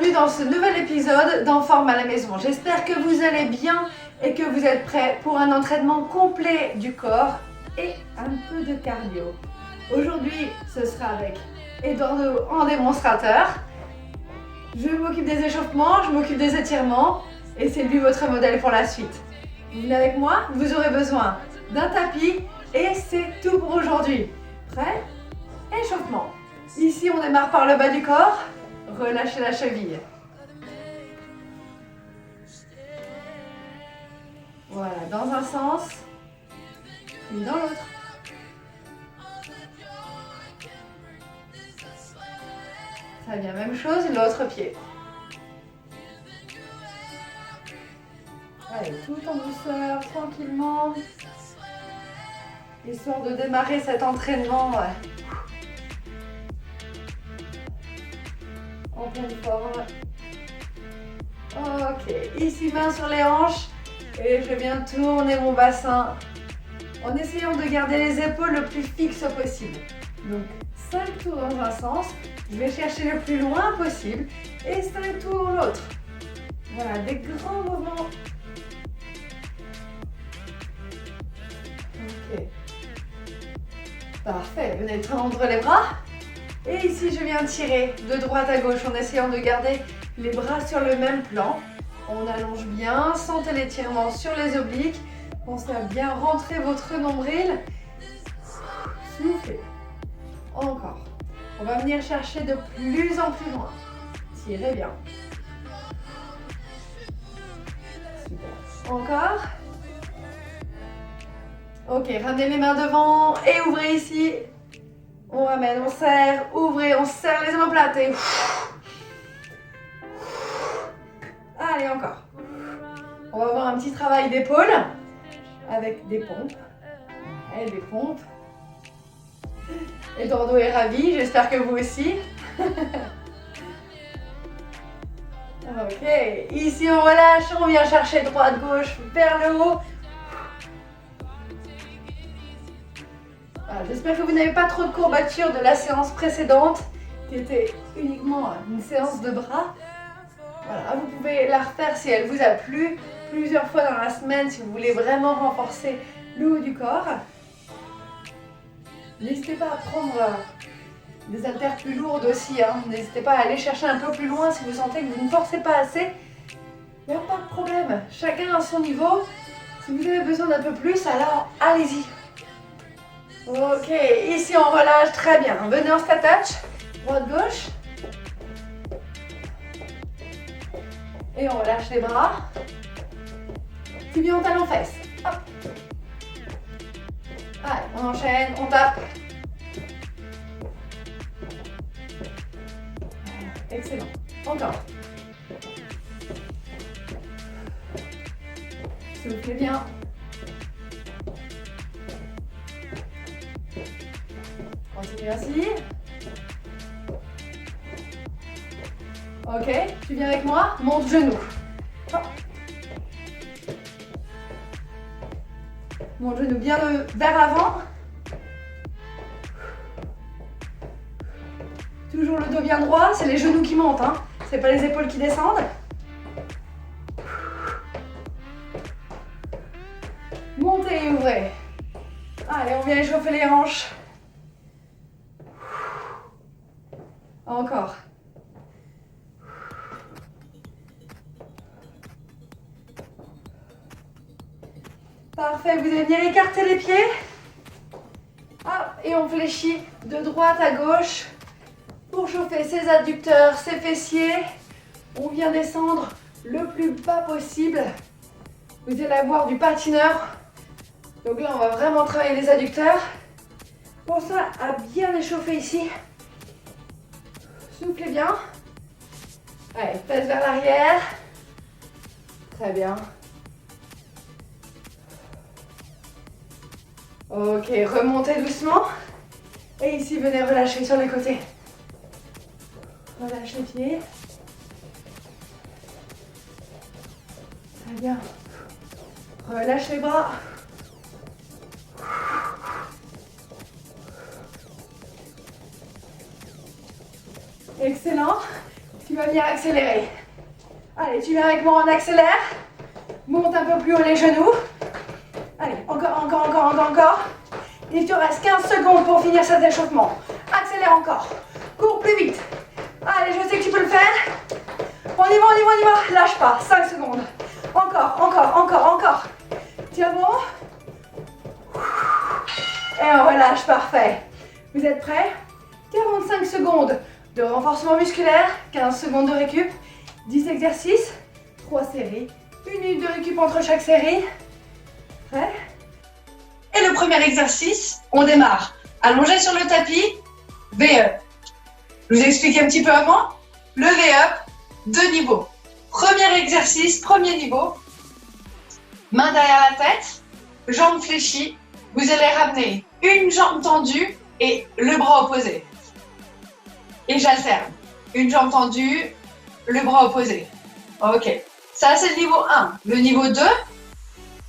bienvenue dans ce nouvel épisode d'En forme à la maison. J'espère que vous allez bien et que vous êtes prêts pour un entraînement complet du corps et un peu de cardio. Aujourd'hui, ce sera avec Eduardo en démonstrateur. Je m'occupe des échauffements, je m'occupe des étirements et c'est lui votre modèle pour la suite. Vous venez avec moi, vous aurez besoin d'un tapis et c'est tout pour aujourd'hui. Prêt? Échauffement. Ici, on démarre par le bas du corps. Relâchez la cheville. Voilà, dans un sens, puis dans l'autre. Très bien, même chose, l'autre pied. Allez, tout en douceur, tranquillement. Histoire de démarrer cet entraînement en pleine forme. Ok, ici main sur les hanches et je viens tourner mon bassin en essayant de garder les épaules le plus fixes possible. Donc 5 tours dans un sens, je vais chercher le plus loin possible et 5 tours dans l'autre. Voilà, des grands mouvements. Ok. Parfait, venez tendre les bras. Et ici, je viens tirer de droite à gauche en essayant de garder les bras sur le même plan. On allonge bien, sentez l'étirement sur les obliques. Pensez à bien rentrer votre nombril. Soufflez. Encore. On va venir chercher de plus en plus loin. Tirez bien. Super. Encore. Ok, ramenez les mains devant et ouvrez ici. On ramène, on serre, ouvrez, on serre les omoplates et... Allez, encore. On va avoir un petit travail d'épaule avec des pompes. Et des pompes. Eduardo est ravi, j'espère que vous aussi. Ok, ici on relâche, on vient chercher droite-gauche vers le haut. Voilà, j'espère que vous n'avez pas trop de courbatures de la séance précédente, qui était uniquement une séance de bras. Voilà, vous pouvez la refaire si elle vous a plu, plusieurs fois dans la semaine si vous voulez vraiment renforcer le haut du corps. N'hésitez pas à prendre des haltères plus lourdes aussi. N'hésitez pas à aller chercher un peu plus loin si vous sentez que vous ne forcez pas assez. Il n'y a pas de problème, chacun à son niveau. Si vous avez besoin d'un peu plus, alors allez-y. Ok, ici on relâche, très bien. Venez en stat touch, droite-gauche. Et on relâche les bras. Puis bien, on talon-fesse. Hop. Allez, on enchaîne, on tape. Excellent. Encore. Soufflez bien. Continuez ainsi. Ok, tu viens avec moi, monte genou. Hop. Monte genou bien vers l'avant. Toujours le dos bien droit, c'est les genoux qui montent, c'est pas les épaules qui descendent. Montez et ouvrez. Allez, on vient échauffer les hanches. Encore. Parfait, vous allez venir écarter les pieds. Hop, et on fléchit de droite à gauche pour chauffer ses adducteurs, ses fessiers. On vient descendre le plus bas possible. Vous allez avoir du patineur. Donc là, on va vraiment travailler les adducteurs. Pensez à bien échauffer ici. Soufflez bien. Allez, faites vers l'arrière. Très bien. Ok, remontez doucement. Et ici, venez relâcher sur les côtés. Relâche les pieds. Très bien. Relâche les bras. Excellent. Si vas venir accélérer. Allez, tu viens avec moi, on accélère. Monte un peu plus haut les genoux. Allez, encore. Il te reste 15 secondes pour finir cet échauffement. Accélère encore. Cours plus vite. Allez, je sais que tu peux le faire. On y va. Lâche pas. 5 secondes. Encore. Tiens bon. Et on relâche, parfait. Vous êtes prêts? 45 secondes de renforcement musculaire, 15 secondes de récup, 10 exercices, 3 séries, 1 minute de récup entre chaque série. Prêt? Et le premier exercice, on démarre. Allongé sur le tapis, V-up. Je vous explique un petit peu avant. Le V-up, 2 niveaux. Premier exercice, premier niveau. Main derrière la tête, jambes fléchies. Vous allez ramener une jambe tendue et le bras opposé. Et j'alterne. Une jambe tendue, le bras opposé. Ok. Ça, c'est le niveau 1. Le niveau 2,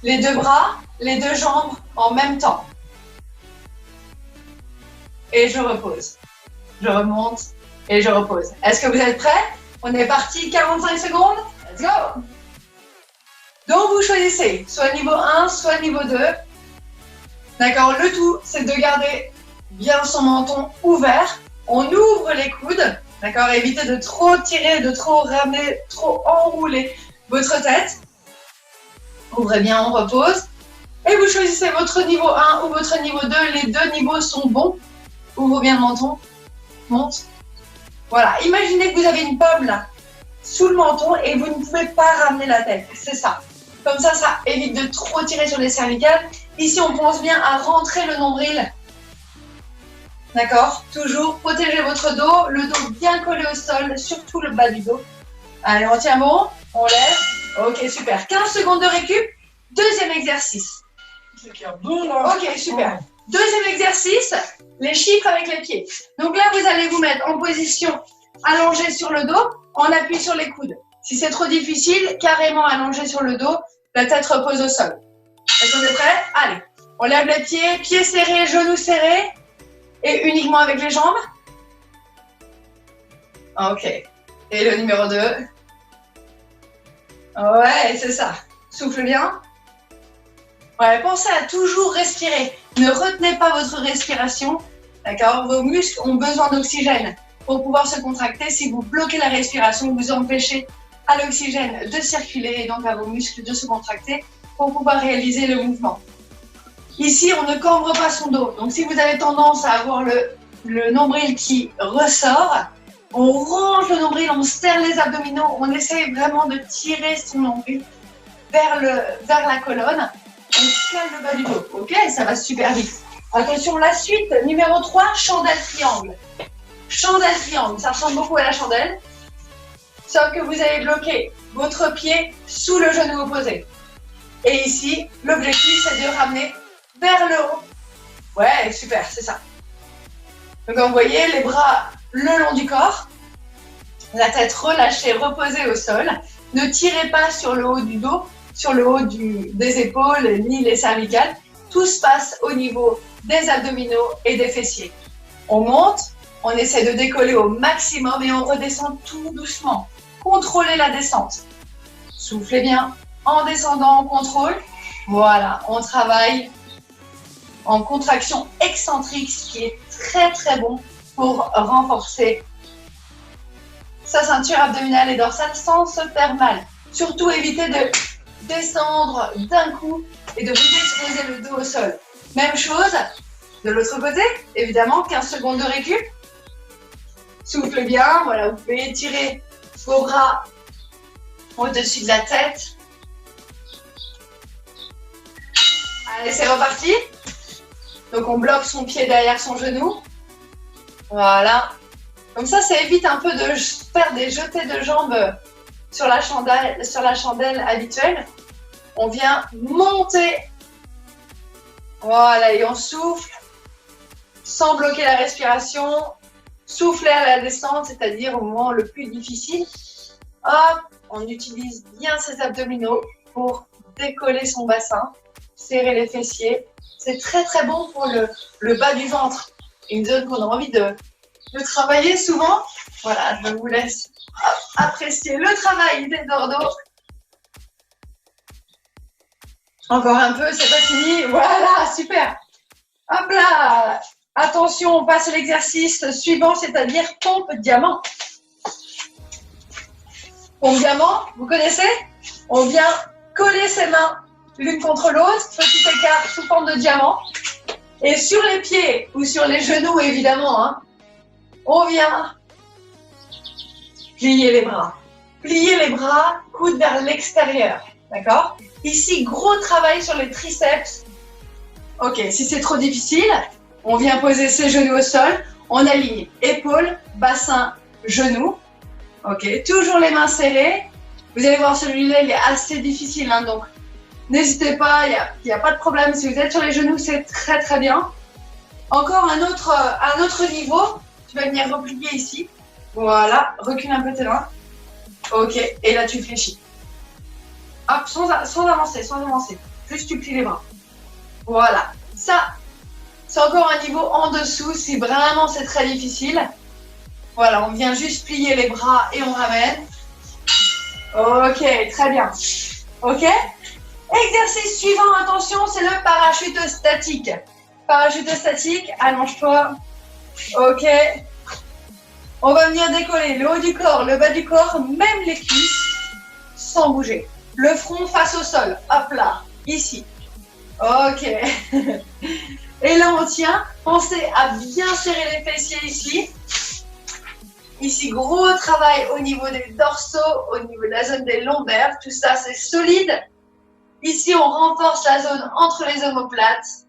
les deux bras, les deux jambes en même temps. Et je repose. Je remonte et je repose. Est-ce que vous êtes prêts? On est parti, 45 secondes. Let's go! Donc, vous choisissez soit niveau 1, soit niveau 2. D'accord? Le tout, c'est de garder bien son menton ouvert. On ouvre les coudes. D'accord? Évitez de trop tirer, de trop ramener, trop enrouler votre tête. Ouvrez bien, on repose. Et vous choisissez votre niveau 1 ou votre niveau 2. Les deux niveaux sont bons. Ouvre bien le menton. Monte. Voilà. Imaginez que vous avez une pomme là, sous le menton et vous ne pouvez pas ramener la tête. C'est ça. Comme ça, ça évite de trop tirer sur les cervicales. Ici, on pense bien à rentrer le nombril. D'accord? Toujours protégez votre dos, le dos bien collé au sol, surtout le bas du dos. Allez, on tient bon, on lève. Ok, super. 15 secondes de récup. Deuxième exercice. Ok, super. Deuxième exercice, les chiffres avec les pieds. Donc là, vous allez vous mettre en position allongée sur le dos, on appuie sur les coudes. Si c'est trop difficile, carrément allongé sur le dos, la tête repose au sol. Est-ce qu'on est prêts? Allez, on lève les pieds, pieds serrés, genoux serrés. Et uniquement avec les jambes. Ok. Et le numéro 2. Ouais, c'est ça. Souffle bien. Ouais, pensez à toujours respirer. Ne retenez pas votre respiration. D'accord? Vos muscles ont besoin d'oxygène pour pouvoir se contracter. Si vous bloquez la respiration, vous empêchez à l'oxygène de circuler et donc à vos muscles de se contracter pour pouvoir réaliser le mouvement. Ici, on ne cambre pas son dos. Donc, si vous avez tendance à avoir le nombril qui ressort, on range le nombril, on serre les abdominaux, on essaie vraiment de tirer son nombril vers la colonne. On cale le bas du dos. Ok, ça va super vite. Attention, la suite, numéro 3, chandelle triangle. Chandelle triangle, ça ressemble beaucoup à la chandelle. Sauf que vous allez bloquer votre pied sous le genou opposé. Et ici, l'objectif, c'est de ramener vers le haut. Ouais, super, c'est ça. Donc, vous voyez, les bras le long du corps, la tête relâchée, reposée au sol. Ne tirez pas sur le haut du dos, sur le haut des épaules, ni les cervicales. Tout se passe au niveau des abdominaux et des fessiers. On monte, on essaie de décoller au maximum et on redescend tout doucement. Contrôlez la descente. Soufflez bien. En descendant, on contrôle. Voilà, on travaille en contraction excentrique, ce qui est très très bon pour renforcer sa ceinture abdominale et dorsale sans se faire mal. Surtout évitez de descendre d'un coup et de vous exposer le dos au sol. Même chose de l'autre côté, évidemment, 15 secondes de récup. Souffle bien, voilà, vous pouvez étirer vos bras au-dessus de la tête. Allez, c'est reparti. Donc, on bloque son pied derrière son genou. Voilà. Comme ça évite un peu de faire des jetés de jambes sur la chandelle habituelle. On vient monter. Voilà, et on souffle sans bloquer la respiration. Souffler à la descente, c'est-à-dire au moment le plus difficile. Hop, on utilise bien ses abdominaux pour décoller son bassin, serrer les fessiers. C'est très très bon pour le bas du ventre. Une zone qu'on a envie de travailler souvent. Voilà, je vous laisse Appréciez le travail des dordos. Encore un peu, c'est pas fini. Voilà, super. Hop là. Attention, on passe à l'exercice suivant, c'est-à-dire pompe diamant. Pompe diamant, vous connaissez? On vient coller ses mains l'une contre l'autre, petit écart sous forme de diamant. Et sur les pieds ou sur les genoux, évidemment, hein, on vient plier les bras. Plier les bras, coude vers l'extérieur. D'accord? Ici, gros travail sur les triceps. Ok, si c'est trop difficile, on vient poser ses genoux au sol. On aligne épaules, bassin, genoux. Ok, toujours les mains serrées. Vous allez voir, celui-là, il est assez difficile, hein, donc n'hésitez pas, il n'y a pas de problème. Si vous êtes sur les genoux, c'est très très bien. Encore un autre niveau. Tu vas venir replier ici. Voilà, recule un peu tes mains. Ok, et là tu fléchis. Hop, sans avancer. Juste tu plies les bras. Voilà, ça, c'est encore un niveau en dessous si vraiment c'est très difficile. Voilà, on vient juste plier les bras et on ramène. Ok, très bien. Ok? Exercice suivant, attention, c'est le parachute statique. Parachute statique, allonge-toi. Ok. On va venir décoller le haut du corps, le bas du corps, même les cuisses, sans bouger. Le front face au sol. Hop là, ici. Ok. Et là, on tient. Pensez à bien serrer les fessiers ici. Ici, gros travail au niveau des dorsaux, au niveau de la zone des lombaires. Tout ça, c'est solide. Ici, on renforce la zone entre les omoplates.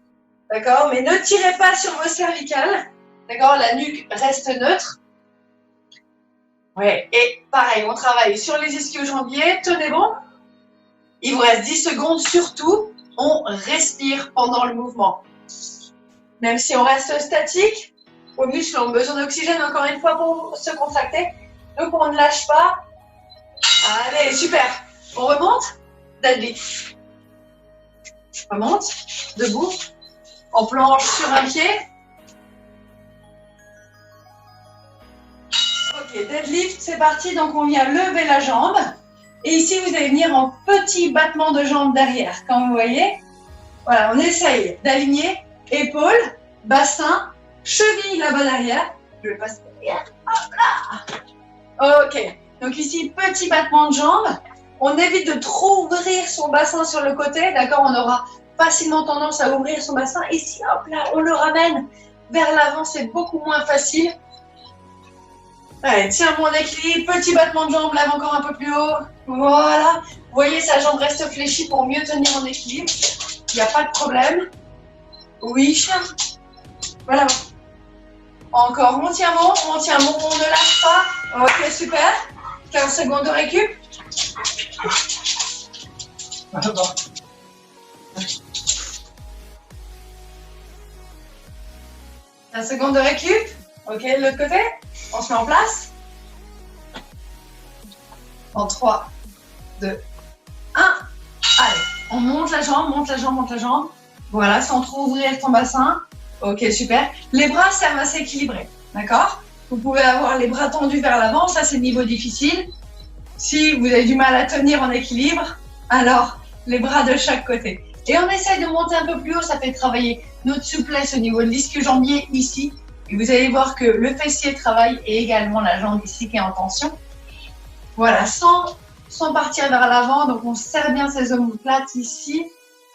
D'accord? Mais ne tirez pas sur vos cervicales. D'accord? La nuque reste neutre. Ouais. Et pareil, on travaille sur les ischio-jambiers. Tenez bon. Il vous reste 10 secondes. Surtout, on respire pendant le mouvement. Même si on reste statique, vos muscles ont besoin d'oxygène encore une fois pour se contracter. Donc, on ne lâche pas. Allez, super. On remonte. Deadlift. Remonte. Debout. En planche sur un pied. Ok, deadlift, c'est parti. Donc, on vient lever la jambe. Et ici, vous allez venir en petit battement de jambe derrière. Comme vous voyez, voilà, on essaye d'aligner épaules, bassin, cheville là-bas derrière. Je vais passer derrière. Hop là. Ok. Donc ici, petit battement de jambe. On évite de trop ouvrir son bassin sur le côté. D'accord? On aura facilement tendance à ouvrir son bassin. Ici, hop là, on le ramène vers l'avant. C'est beaucoup moins facile. Allez, tiens mon équilibre. Petit battement de jambe, lève encore un peu plus haut. Voilà. Vous voyez, sa jambe reste fléchie pour mieux tenir en équilibre. Il n'y a pas de problème. Oui, chien. Voilà. Encore, on tient bon, on ne lâche pas. Ok, super. 15 secondes de récup. Un seconde de récup. Ok, de l'autre côté. On se met en place. En 3, 2, 1. Allez, on monte la jambe, monte la jambe, monte la jambe. Voilà, sans trop ouvrir ton bassin. Ok, super. Les bras servent à s'équilibrer, d'accord? Vous pouvez avoir les bras tendus vers l'avant, ça c'est niveau difficile. Si vous avez du mal à tenir en équilibre, alors les bras de chaque côté. Et on essaye de monter un peu plus haut, ça fait travailler notre souplesse au niveau de l'ischio-jambier ici. Et vous allez voir que le fessier travaille et également la jambe ici qui est en tension. Voilà, sans partir vers l'avant, donc on serre bien ses omoplates ici.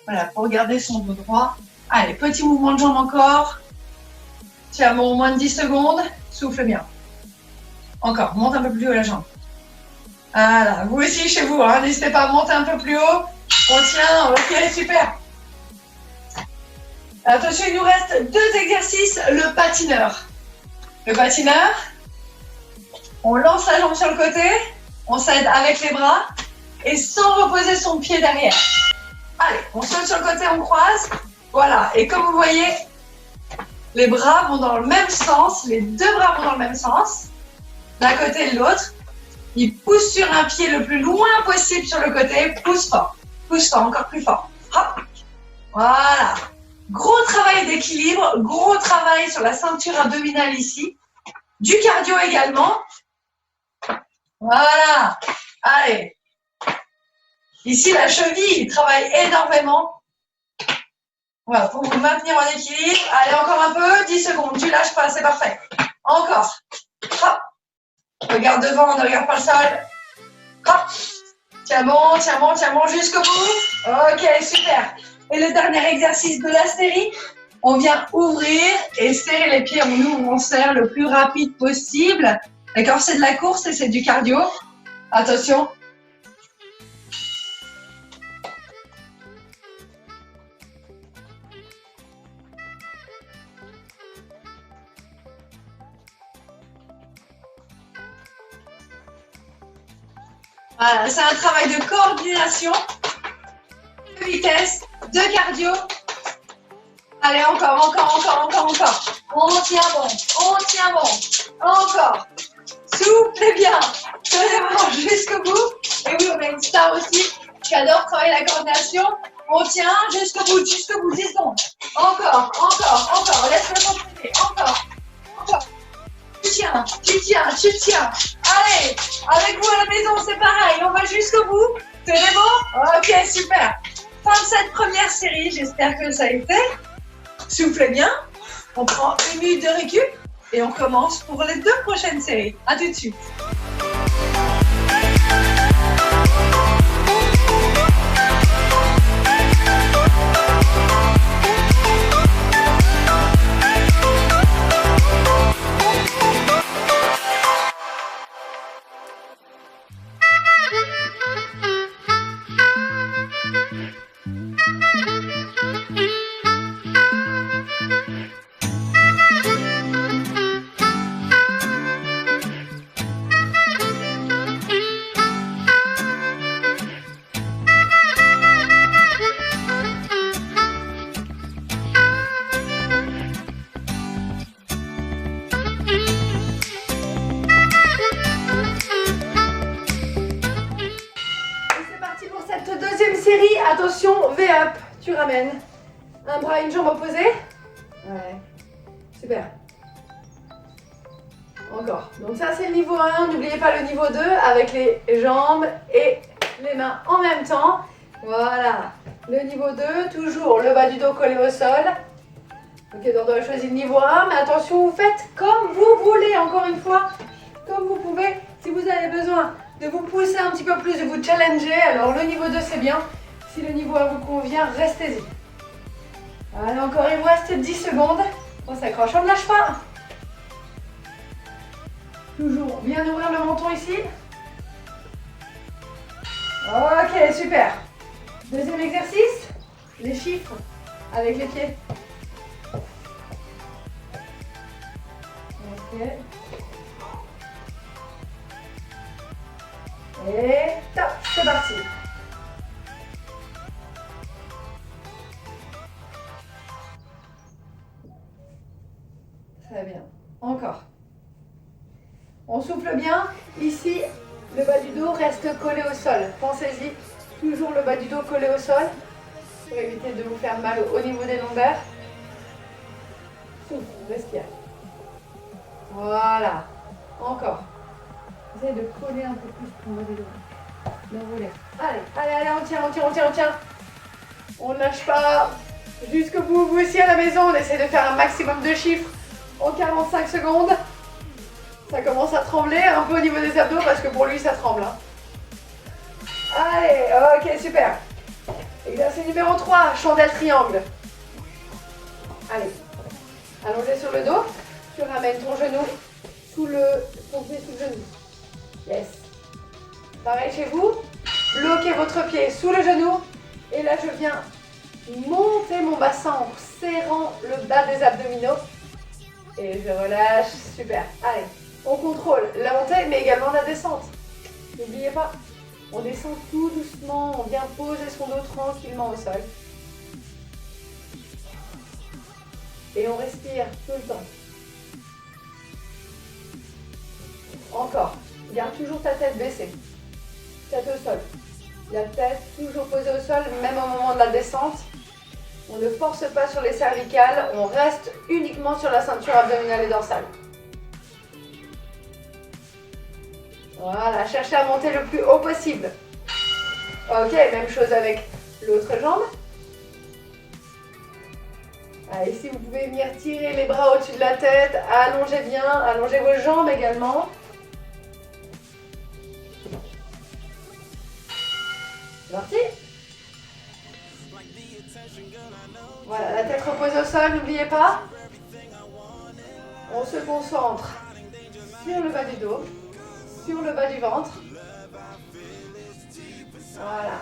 Voilà, pour garder son dos droit. Allez, petit mouvement de jambe encore. Tiens, bon, moins de 10 secondes. Souffle bien. Encore, monte un peu plus haut la jambe. Voilà, vous aussi chez vous, hein, n'hésitez pas à monter un peu plus haut. On tient, ok, super. Attention, il nous reste 2 exercices. Le patineur. Le patineur, on lance la jambe sur le côté, on s'aide avec les bras et sans reposer son pied derrière. Allez, on saute sur le côté, on croise. Voilà, et comme vous voyez, les bras vont dans le même sens, les 2 bras vont dans le même sens, d'un côté et de l'autre. Ils poussent sur un pied le plus loin possible sur le côté, pousse fort, encore plus fort. Hop, voilà. Gros travail d'équilibre, gros travail sur la ceinture abdominale ici. Du cardio également. Voilà. Allez. Ici, la cheville, il travaille énormément. Voilà, pour vous maintenir en équilibre. Allez, encore un peu. 10 secondes. Tu lâches pas, c'est parfait. Encore. Hop. Regarde devant, ne regarde pas le sol. Hop. Tiens bon jusqu'au bout. Ok, super. Et le dernier exercice de la série, on vient ouvrir et serrer les pieds. On serre le plus rapide possible. D'accord, c'est de la course et c'est du cardio. Attention. Voilà, c'est un travail de coordination, de vitesse, de cardio. Allez, encore. On tient bon. Encore. Soufflez bien. Tenez vraiment jusqu'au bout. Et oui, on a une star aussi qui adore travailler la coordination. On tient jusqu'au bout, 10 secondes. Encore. Laisse-le continuer. Encore. Tu tiens. Allez, avec vous à la maison, c'est pareil. On va jusqu'au bout. Tenez bon? Ok, super. Fin de cette première série. J'espère que ça a été. Soufflez bien. On prend 1 minute de récup et on commence pour les 2 prochaines séries. À tout de suite. Attention, V-up, tu ramènes. Un bras, une jambe opposée. Ouais, super. Encore. Donc ça c'est le niveau 1, n'oubliez pas le niveau 2 avec les jambes et les mains en même temps. Voilà. Le niveau 2, toujours le bas du dos collé au sol. Ok, donc on doit choisir le niveau 1, mais attention, vous faites comme vous voulez, encore une fois, comme vous pouvez. Si vous avez besoin de vous pousser un petit peu plus, de vous challenger, alors le niveau 2 c'est bien. Si le niveau 1 vous convient, restez-y. Allez, encore, il vous reste 10 secondes. On s'accroche, on ne lâche pas. Toujours bien ouvrir le menton ici. Ok, super. Deuxième exercice, les chiffres avec les pieds. Ok. Et top, c'est parti. Très bien. Encore. On souffle bien. Ici, le bas du dos reste collé au sol. Pensez-y, toujours le bas du dos collé au sol pour éviter de vous faire mal au niveau des lombaires. Souffle, respire. Voilà. Encore. Essayez de coller un peu plus pour le dos. L'enrouler. Allez, on tient. On ne lâche pas. Jusqu'au bout, vous aussi à la maison, on essaie de faire un maximum de chiffres en 45 secondes. Ça commence à trembler un peu au niveau des abdos parce que pour lui ça tremble. Allez, ok, super. Exercice numéro 3, chandelle triangle. Allez, allongé sur le dos. Tu ramènes ton genou ton pied sous le genou. Yes. Pareil chez vous. Bloquez votre pied sous le genou. Et là, je viens monter mon bassin en serrant le bas des abdominaux. Et je relâche. Super. Allez, on contrôle la montée, mais également la descente. N'oubliez pas, on descend tout doucement. On vient poser son dos tranquillement au sol. Et on respire tout le temps. Encore. Garde toujours ta tête baissée. Tête au sol. La tête toujours posée au sol, même au moment de la descente. On ne force pas sur les cervicales, on reste uniquement sur la ceinture abdominale et dorsale. Voilà, cherchez à monter le plus haut possible. Ok, même chose avec l'autre jambe. Allez, si vous pouvez venir tirer les bras au-dessus de la tête, allongez bien, allongez vos jambes également. C'est parti. Voilà, la tête repose au sol, n'oubliez pas. On se concentre sur le bas du dos, sur le bas du ventre. Voilà.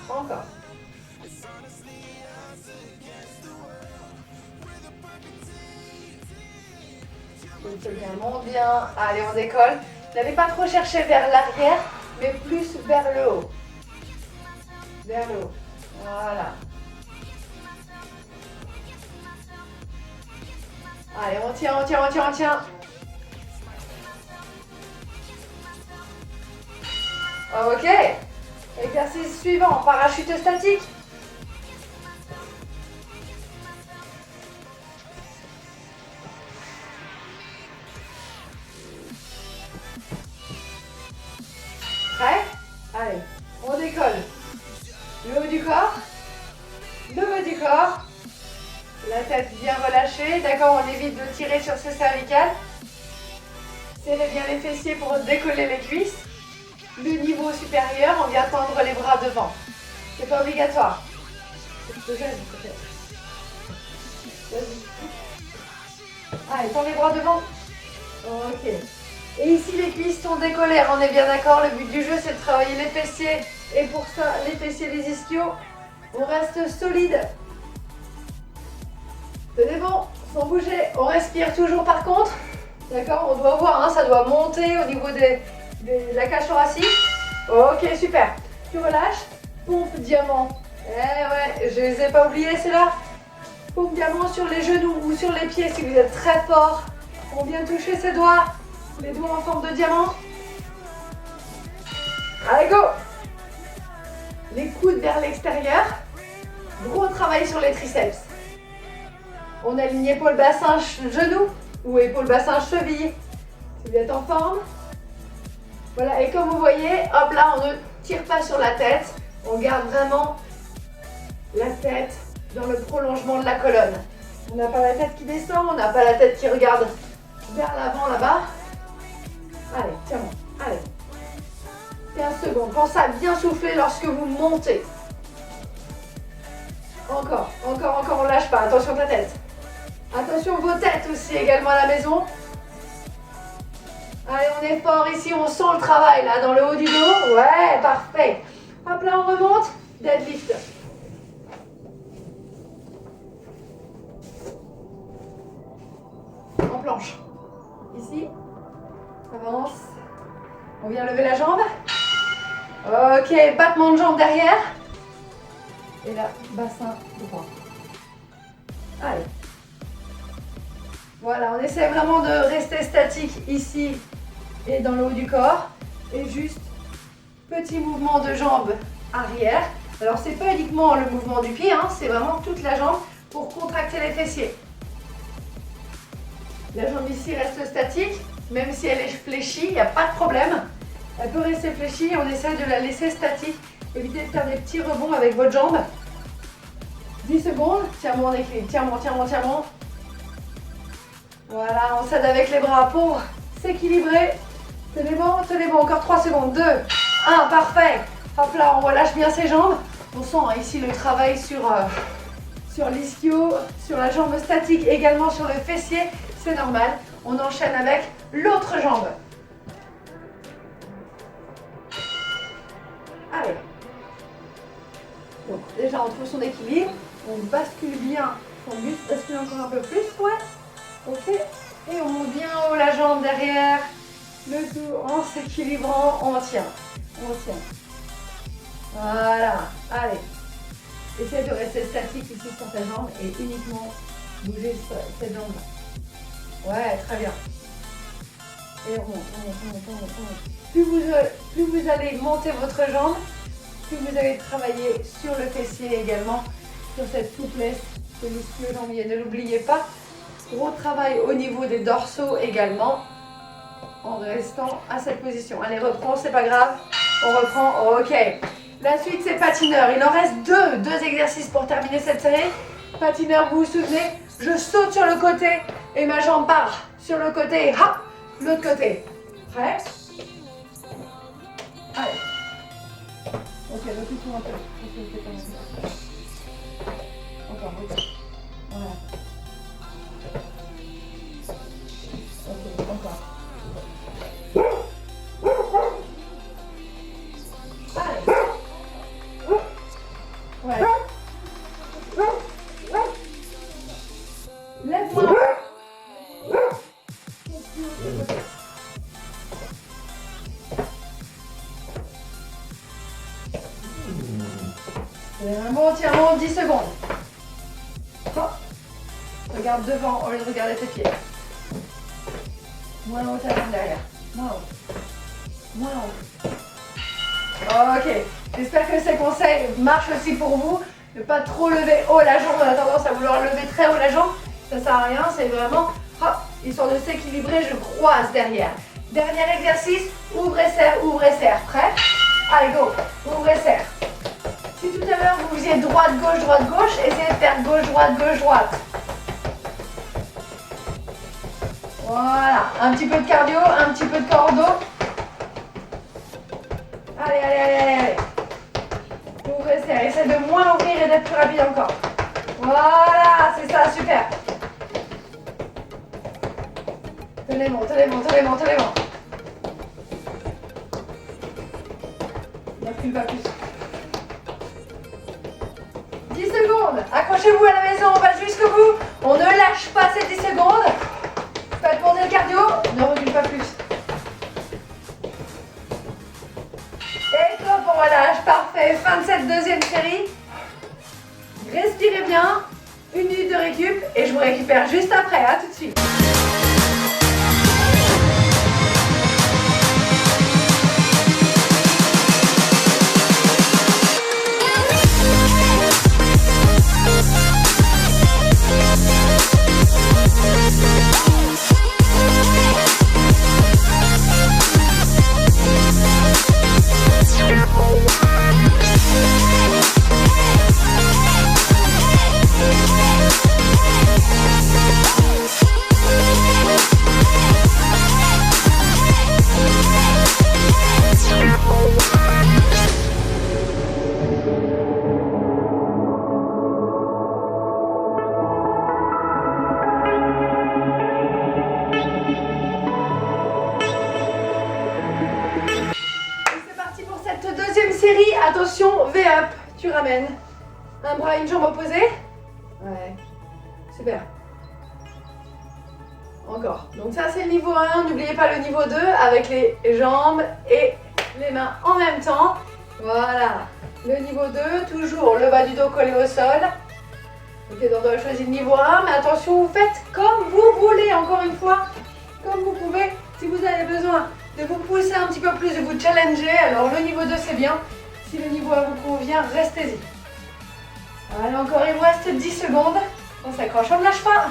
Encore. Bien, monte bien. Allez, on décolle. N'allez pas trop chercher vers l'arrière, mais plus vers le haut. Vers le haut. Voilà. Allez, on tient, on tient, on tient, on tient. Ok. Exercice suivant, parachute statique. Prêt? Allez, on décolle. Le haut du corps, le bas du corps. La tête bien relâchée. D'accord, on évite de tirer sur ce cervical. Serrez bien les fessiers pour décoller les cuisses. Le niveau supérieur, on vient tendre les bras devant. C'est pas obligatoire. Allez, tends les bras devant. Ok. Et ici, les cuisses sont décollées. On est bien d'accord. Le but du jeu, c'est de travailler les fessiers. Et pour ça, les fessiers, les ischios, on reste solide. Tenez bon, sans bouger. On respire toujours par contre. D'accord, on doit voir, hein, ça doit monter au niveau de la cage thoracique. Ok, super. Tu relâches. Pompe diamant. Eh ouais, je les ai pas oubliés, c'est là. Pompe diamant sur les genoux ou sur les pieds si vous êtes très fort. On vient toucher ses doigts. Les doigts en forme de diamant. Allez, go. Les coudes vers l'extérieur. Gros travail sur les triceps. On aligne épaule, bassin, genou ou épaule, bassin, cheville. Si vous êtes en forme. Voilà, et comme vous voyez, hop là, on ne tire pas sur la tête. On garde vraiment la tête dans le prolongement de la colonne. On n'a pas la tête qui descend, on n'a pas la tête qui regarde vers l'avant là-bas. Allez, tiens-moi, allez. 15 secondes. Pensez à bien souffler lorsque vous montez. Encore, encore, encore, on ne lâche pas. Attention ta tête. Attention vos têtes aussi également à la maison. Allez, on est fort ici, on sent le travail là dans le haut du dos. Ouais, parfait. Hop là, on remonte. Deadlift. En planche. Ici. Avance. On vient lever la jambe. Ok, battement de jambe derrière. Et là, bassin droit. Allez. Voilà, on essaie vraiment de rester statique ici et dans le haut du corps. Et juste, petit mouvement de jambe arrière. Alors, c'est pas uniquement le mouvement du pied, hein, c'est vraiment toute la jambe pour contracter les fessiers. La jambe ici reste statique, même si elle est fléchie, il n'y a pas de problème. Elle peut rester fléchie, on essaie de la laisser statique. Évitez de faire des petits rebonds avec votre jambe. 10 secondes, tiens-moi en équilibre, tiens-moi, tiens-moi, tiens-moi. Voilà, on s'aide avec les bras pour s'équilibrer. Tenez bon, encore 3 secondes. 2, 1, parfait. Hop là, on relâche bien ses jambes. On sent ici le travail sur l'ischio, sur la jambe statique, également sur le fessier. C'est normal. On enchaîne avec l'autre jambe. Allez. Donc déjà, on trouve son équilibre. On bascule bien son buste. Bascule encore un peu plus, ouais. Ok. Et on monte bien haut la jambe derrière. Le tout en s'équilibrant. On tient. On tient. Voilà. Allez. Essaye de rester statique ici sur ta jambe et uniquement bouger cette jambe. Ouais, très bien. Et on monte, on monte, on monte, on monte, on monte. Plus vous allez monter votre jambe, plus vous allez travailler sur le fessier également, sur cette souplesse de l'ischio-jambier. Ne l'oubliez pas. Gros travail au niveau des dorsaux également. en restant à cette position. Allez, reprends, c'est pas grave. On reprend, ok. La suite, c'est patineur. Il en reste deux exercices pour terminer cette série. Patineur, vous vous souvenez, je saute sur le côté et ma jambe part sur le côté. Hop, l'autre côté. Prêt? Allez. Ok, repousse-moi un peu. Encore, ok. Voilà. Ok, encore. Allez. Ouais. Lève-moi. Un bon 10 secondes. Hop. Regarde devant au lieu de regarder tes pieds. Moins haut ta jambe derrière. Moins haut. Moins haut. Ok. J'espère que ces conseils marchent aussi pour vous. Ne pas trop lever haut la jambe. On a tendance à vouloir lever très haut la jambe. Ça sert à rien. C'est vraiment, hop, histoire de s'équilibrer, je croise derrière. Dernier exercice. Ouvre et serre, ouvre et serre. Prêt? Allez, go. Ouvre et serre. Si tout à l'heure vous faisiez droite-gauche, essayez de faire gauche-droite, gauche-droite. Voilà, un petit peu de cardio, un petit peu de corps dos. Allez, allez, allez, allez, allez. Ouvre et serre, essayez de moins ouvrir et d'être plus rapide encore. Voilà, c'est ça, super. Tenez-moi, tenez-moi, tenez-moi, tenez-moi. Ne recule pas plus. 10 secondes. Accrochez-vous à la maison, on va jusqu'au bout. On ne lâche pas ces 10 secondes. Faites monter le cardio, ne recule pas plus. Et top, on relâche, parfait. Fin de cette deuxième série. Respirez bien. 1 minute de récup et je vous récupère juste après. À tout de suite. Attention, V-up, tu ramènes. Un bras, une jambe opposée. Ouais, super. Encore. Donc ça c'est le niveau 1, n'oubliez pas le niveau 2 avec les jambes et les mains en même temps. Voilà. Le niveau 2, toujours le bas du dos collé au sol. Ok, donc on doit choisir le niveau 1, mais attention, vous faites comme vous voulez, encore une fois. Comme vous pouvez, si vous avez besoin de vous pousser un petit peu plus, de vous challenger, alors le niveau 2 c'est bien. Si le niveau 1 vous convient, restez-y. Allez, encore, il vous reste 10 secondes. On s'accroche, on ne lâche pas.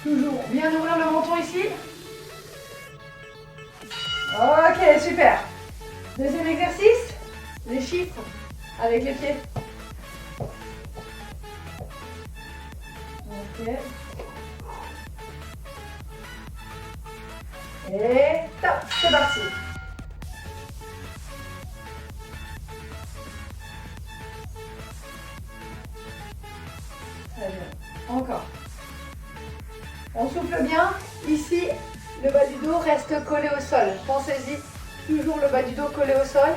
Toujours bien ouvrir le menton ici. Ok, super. Deuxième exercice, les chiffres avec les pieds. Ok. Et top, c'est parti. Très bien. Encore. On souffle bien. Ici, le bas du dos reste collé au sol. Pensez-y, toujours le bas du dos collé au sol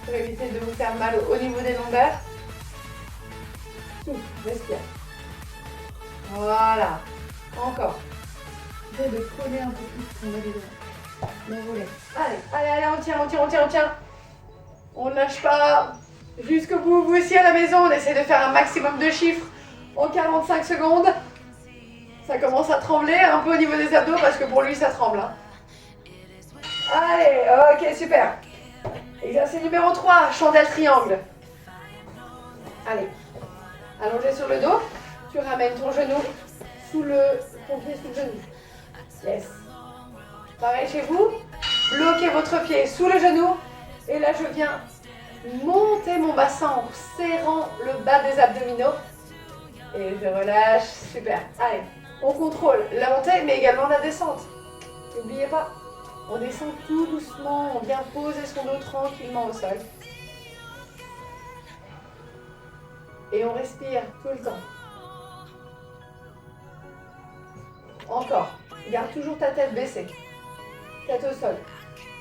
pour éviter de vous faire mal au niveau des lombaires. Souffle, respire. Voilà. Encore. Essayez de coller un peu plus ton bas du dos. L'envoler. Allez, allez, allez, on tient, on tient, on tient, on tient. On ne lâche pas. Jusqu'au bout, vous aussi à la maison, on essaie de faire un maximum de chiffres en 45 secondes. Ça commence à trembler un peu au niveau des abdos parce que pour lui ça tremble. Hein. Allez, ok, super. Exercice numéro 3, chandelle triangle. Allez, allongé sur le dos, tu ramènes ton genou ton pied sous le genou. Yes. Pareil chez vous. Bloquez votre pied sous le genou. Et là, je viens monter mon bassin en serrant le bas des abdominaux. Et je relâche. Super. Allez, on contrôle la montée, mais également la descente. N'oubliez pas, on descend tout doucement. On vient poser son dos tranquillement au sol. Et on respire tout le temps. Encore. Garde toujours ta tête baissée. Tête au sol.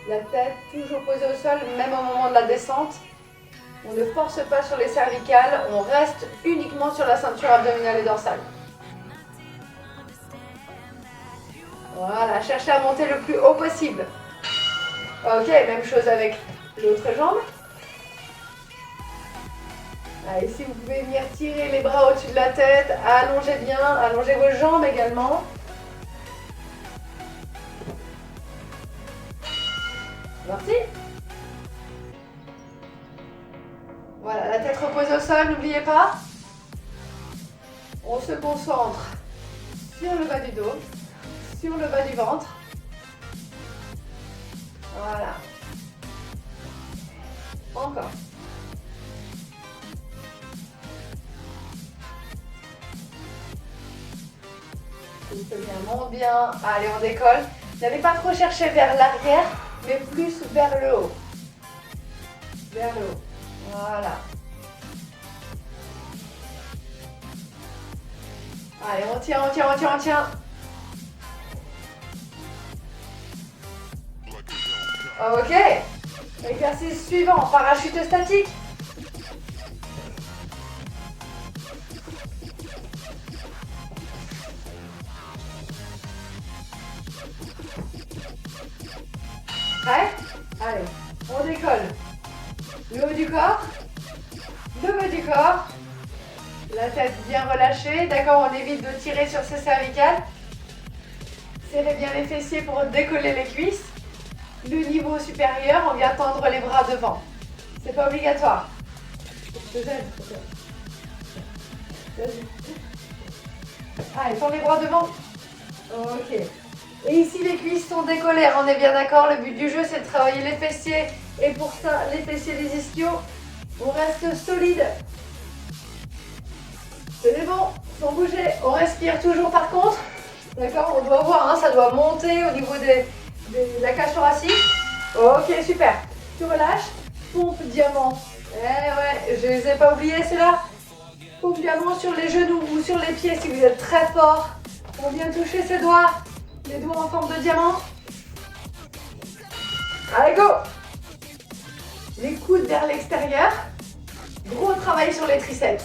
La tête toujours posée au sol, même au moment de la descente. On ne force pas sur les cervicales, on reste uniquement sur la ceinture abdominale et dorsale. Voilà, cherchez à monter le plus haut possible. Ok, même chose avec l'autre jambe. Allez, ici vous pouvez venir tirer les bras au-dessus de la tête, allongez bien, allongez vos jambes également. Parti. Voilà, la tête reposée au sol, n'oubliez pas. On se concentre sur le bas du dos, sur le bas du ventre. Voilà. Encore. Souffle bien, monte bien. Allez, on décolle. N'allez pas trop chercher vers l'arrière, mais plus vers le haut. Vers le haut. Voilà. Allez, on tient, on tient, on tient, on tient. Ok. Exercice suivant, parachute statique. Prêt? Allez, on décolle. Le haut du corps, le bas du corps, la tête bien relâchée. D'accord, on évite de tirer sur ses cervicales. Serrez bien les fessiers pour décoller les cuisses. Le niveau supérieur, on vient tendre les bras devant. C'est pas obligatoire. Je te gêne. Allez, tends les bras devant. Ok. Et ici, les cuisses sont décollées, on est bien d'accord. Le but du jeu, c'est de travailler les fessiers. Et pour ça, les fessiers des ischios, on reste solide. C'est bon, sans bouger. On respire toujours par contre. D'accord, on doit voir, hein, ça doit monter au niveau de la cage thoracique. Ok, super. Tu relâches. Pompe diamant. Eh ouais, je les ai pas oubliés, c'est là. Pompe diamant sur les genoux ou sur les pieds si vous êtes très fort. On vient toucher ses doigts. Les doigts en forme de diamant. Allez, go! Les coudes vers l'extérieur. Gros travail sur les triceps.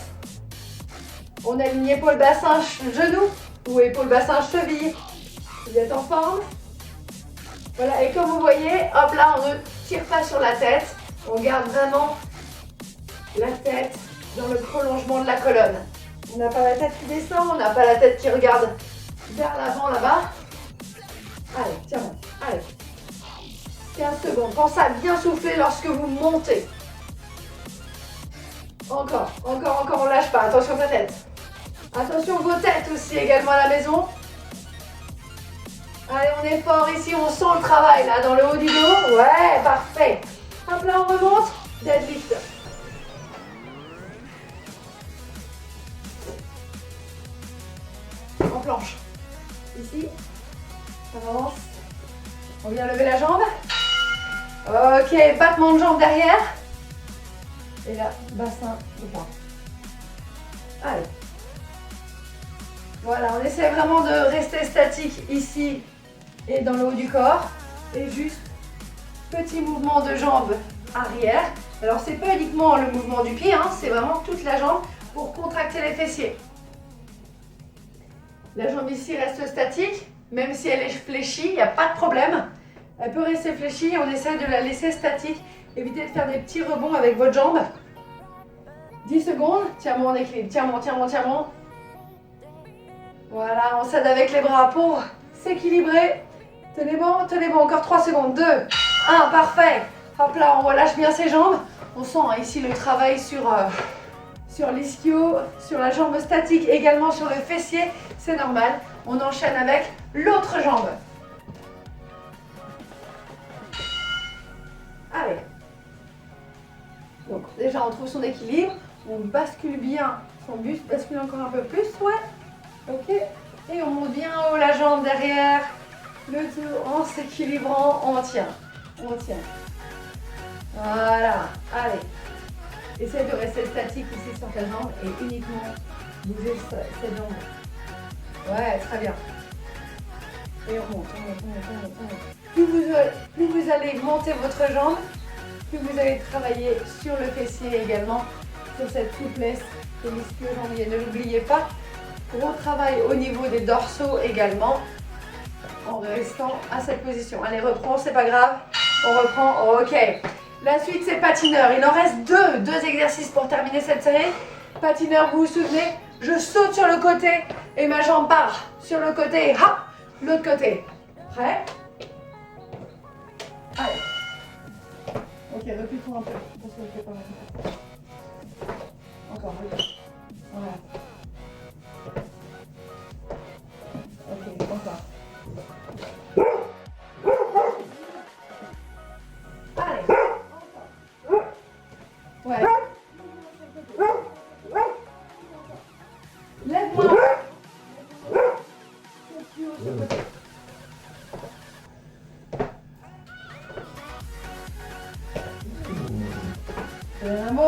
On aligne épaule, bassin, genou ou épaule, bassin, cheville. Vous êtes en forme. Voilà, et comme vous voyez, hop là, on ne tire pas sur la tête. On garde vraiment la tête dans le prolongement de la colonne. On n'a pas la tête qui descend, on n'a pas la tête qui regarde vers l'avant là-bas. Allez, tiens-moi. Allez. 15 secondes. Pensez à bien souffler lorsque vous montez. Encore, encore, encore, on lâche pas. Attention ta tête. Attention vos têtes aussi également à la maison. Allez, on est fort ici, on sent le travail là dans le haut du dos. Ouais, parfait. Hop là, on remonte. Deadlift. En planche. Ici. On avance. On vient lever la jambe. Ok, battement de jambe derrière. Et là, bassin droit. Allez. Voilà, on essaie vraiment de rester statique ici et dans le haut du corps. Et juste petit mouvement de jambe arrière. Alors, c'est pas uniquement le mouvement du pied, hein, c'est vraiment toute la jambe pour contracter les fessiers. La jambe ici reste statique. Même si elle est fléchie, il n'y a pas de problème. Elle peut rester fléchie, on essaie de la laisser statique. Évitez de faire des petits rebonds avec votre jambe. 10 secondes, tiens-moi en équilibre, tiens-moi, tiens-moi, tiens-moi. Voilà, on s'aide avec les bras pour s'équilibrer. Tenez bon, encore 3 secondes. 2, 1, parfait. Hop là, on relâche bien ses jambes. On sent ici le travail sur l'ischio, sur la jambe statique, également sur le fessier. C'est normal. On enchaîne avec l'autre jambe. Donc déjà on trouve son équilibre, on bascule bien, son buste bascule encore un peu plus, ouais. Ok. Et on monte bien haut la jambe derrière, le tout en s'équilibrant, on tient. On tient. Voilà, allez. Essaye de rester statique ici sur ta jambe et uniquement bouger cette jambe. Ouais, très bien. Et on monte, on monte, on monte, on monte. Plus vous allez monter votre jambe, plus vous allez travailler sur le fessier également, sur cette souplesse des ischio-jambiers. Ne l'oubliez pas, gros travail au niveau des dorsaux également, en restant à cette position. Allez, reprends, c'est pas grave. On reprend, ok. La suite, c'est patineur. Il en reste deux exercices pour terminer cette série. Patineur, vous vous souvenez, je saute sur le côté et ma jambe part sur le côté. Hop, l'autre côté. Prêt? Allez. Ok, recule-toi un peu. Parce que je fais pas mal. Encore, regarde. Voilà. Ok, encore. Allez. Ouais. Lève-moi.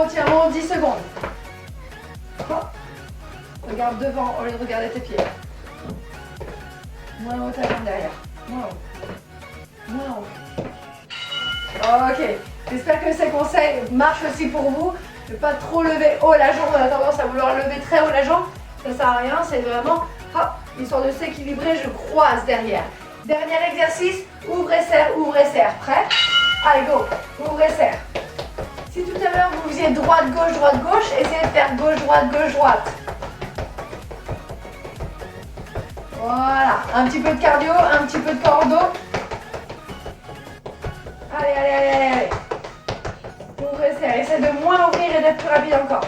Tiens, bon, 10 secondes. Hop. Regarde devant au lieu de regarder tes pieds. Moins haut ta jambe derrière. Moins haut. Moins haut. Ok. J'espère que ces conseils marchent aussi pour vous. Ne pas trop lever haut la jambe. On a tendance à vouloir lever très haut la jambe. Ça sert à rien. C'est vraiment, hop, histoire de s'équilibrer, je croise derrière. Dernier exercice. Ouvrez, serre, ouvrez, serre. Prêt? Allez, go. Ouvrez, serre. Si tout à l'heure vous faisiez droite, gauche, essayez de faire gauche, droite. Voilà, un petit peu de cardio, un petit peu de corps dos. Allez. Ouvrez, serre, essayez de moins ouvrir et d'être plus rapide encore.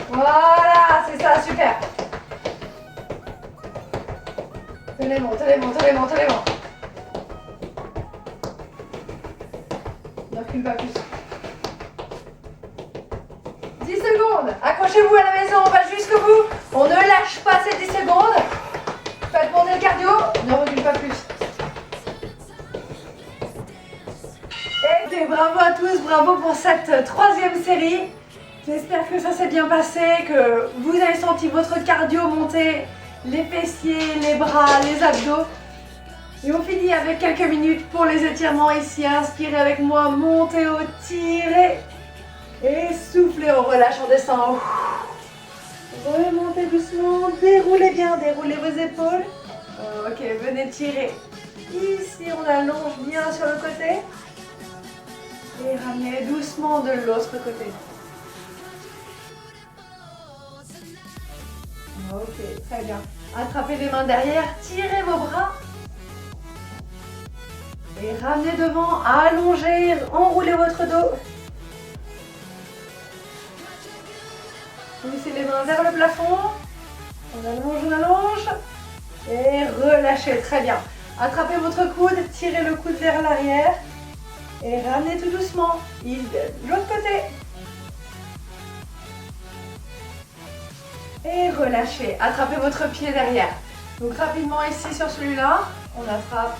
Voilà, c'est ça, super. Tenez bon. Ne recule pas plus. 10 secondes. Accrochez-vous à la maison, on va jusqu'au bout. On ne lâche pas ces 10 secondes. Faites monter le cardio, ne recule pas plus. Et bravo à tous, bravo pour cette troisième série. J'espère que ça s'est bien passé, que vous avez senti votre cardio monter, les fessiers, les bras, les abdos. Et on finit avec quelques minutes pour les étirements ici. Inspirez avec moi, montez haut, tirez. Et soufflez, on relâche, on descend. Remontez doucement, déroulez bien, déroulez vos épaules. Ok, venez tirer. Ici, on allonge bien sur le côté. Et ramenez doucement de l'autre côté. Ok, très bien. Attrapez les mains derrière, tirez vos bras. Et ramenez devant, allongez, enroulez votre dos. Poussez les mains vers le plafond. On allonge. Et relâchez, très bien. Attrapez votre coude, tirez le coude vers l'arrière. Et ramenez tout doucement. De l'autre côté. Et relâchez. Attrapez votre pied derrière. Donc rapidement ici sur celui-là, on attrape.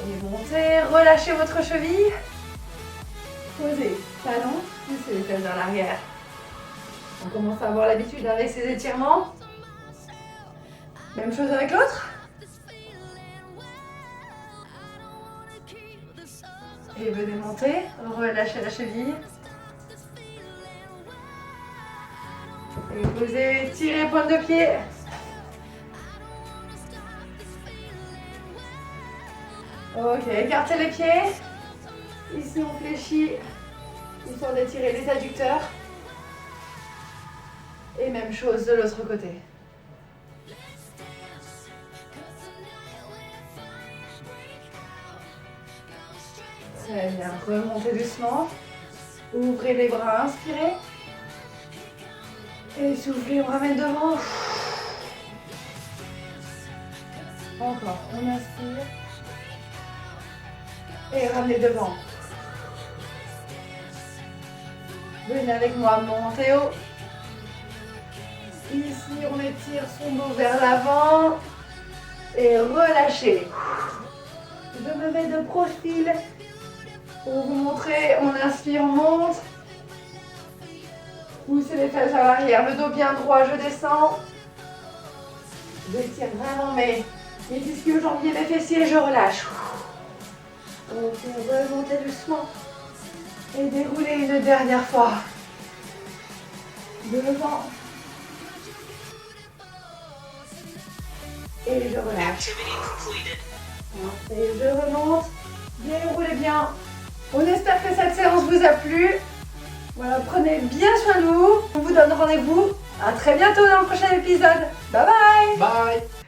Et montez, relâchez votre cheville. Posez, talon, poussez les fesses vers l'arrière. On commence à avoir l'habitude avec ces étirements. Même chose avec l'autre. Et venez monter, relâchez la cheville. Et posez, tirez pointe de pied. Ok, écartez les pieds. Ici on fléchit, histoire d'étirer les adducteurs. Et même chose de l'autre côté. Très bien, remontez doucement. Ouvrez les bras, inspirez. Et soufflez, on ramène devant. Encore, on inspire. Et ramenez devant. Venez avec moi, montez haut. Ici, on étire son dos vers l'avant. Et relâchez. Je me mets de profil pour vous montrer. On inspire, on monte. Poussez les fesses à l'arrière, le dos bien droit, je descends. Je tire vraiment mes ischio-jambiers, mes fessiers, je relâche. Ok, remontez doucement. Et déroulez une dernière fois. Devant. Et je relâche. Et je remonte. Déroulez bien. On espère que cette séance vous a plu. Voilà, prenez bien soin de vous. On vous donne rendez-vous à très bientôt dans le prochain épisode. Bye bye. Bye.